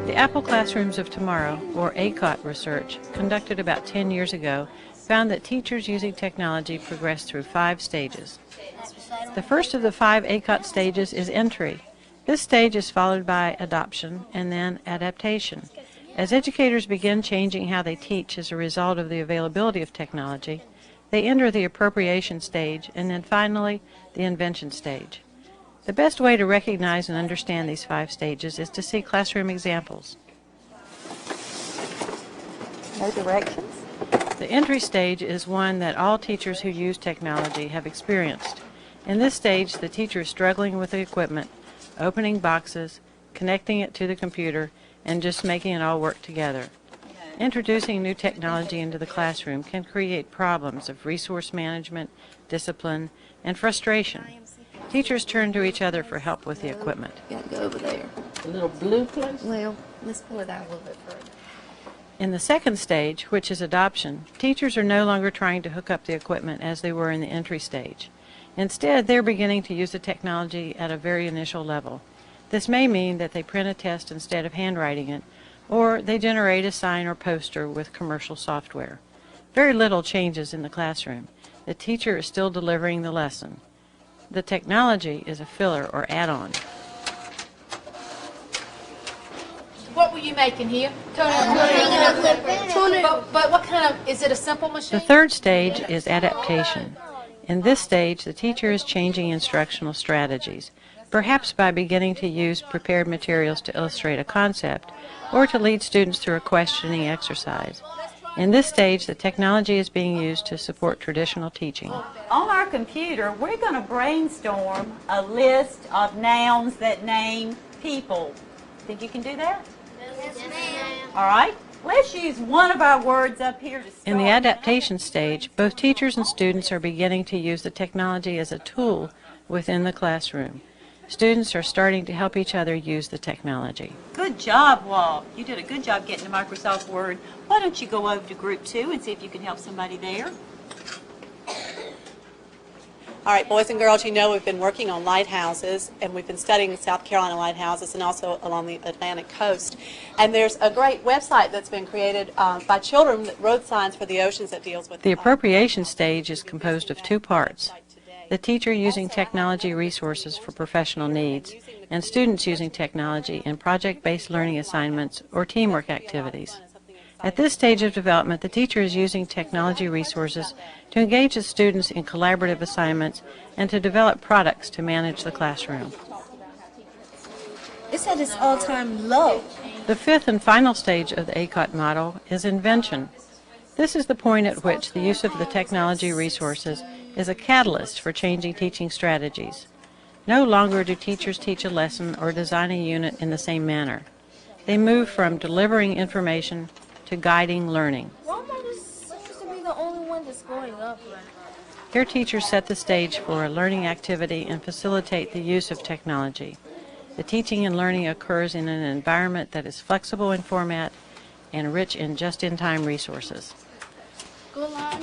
The Apple Classrooms of Tomorrow, or ACOT research, conducted about 10 years ago, found that teachers using technology progress through 5 stages. The first of the 5 ACOT stages is entry. This stage is followed by adoption and then adaptation. As educators begin changing how they teach as a result of the availability of technology, they enter the appropriation stage and then finally the invention stage. The best way to recognize and understand these 5 stages is to see classroom examples. No directions? The entry stage is one that all teachers who use technology have experienced. In this stage, the teacher is struggling with the equipment, opening boxes, connecting it to the computer, and just making it all work together. Introducing new technology into the classroom can create problems of resource management, discipline, and frustration. Teachers turn to each other for help with the equipment. You gotta go over there. The little blue place? Well, let's pull it out a little bit further. In the second stage, which is adoption, teachers are no longer trying to hook up the equipment as they were in the entry stage. Instead, they're beginning to use the technology at a very initial level. This may mean that they print a test instead of handwriting it, or they generate a sign or poster with commercial software. Very little changes in the classroom. The teacher is still delivering the lesson. The technology is a filler or add-on. What were you making here? But what kind of, is it a simple machine? The third stage is adaptation. In this stage, the teacher is changing instructional strategies, perhaps by beginning to use prepared materials to illustrate a concept or to lead students through a questioning exercise. In this stage, the technology is being used to support traditional teaching. On our computer, we're going to brainstorm a list of nouns that name people. Think you can do that? Yes, ma'am. All right. Let's use one of our words up here to start. In the adaptation stage, both teachers and students are beginning to use the technology as a tool within the classroom. Students are starting to help each other use the technology. Good job, Walt. You did a good job getting to Microsoft Word. Why don't you go over to Group 2 and see if you can help somebody there? All right, boys and girls, you know we've been working on lighthouses, and we've been studying South Carolina lighthouses and also along the Atlantic coast. And there's a great website that's been created by children, Road Signs for the Oceans, that deals with The appropriation stage is composed of 2 parts. The teacher using technology resources for professional needs, and students using technology in project-based learning assignments or teamwork activities. At this stage of development, the teacher is using technology resources to engage the students in collaborative assignments and to develop products to manage the classroom. It's at its all-time low. The 5th and final stage of the ACOT model is invention. This is the point at which the use of the technology resources is a catalyst for changing teaching strategies. No longer do teachers teach a lesson or design a unit in the same manner. They move from delivering information to guiding learning. Walmart seems to be the only one that's going up right now. Here teachers set the stage for a learning activity and facilitate the use of technology. The teaching and learning occurs in an environment that is flexible in format and rich in just-in-time resources. Good line.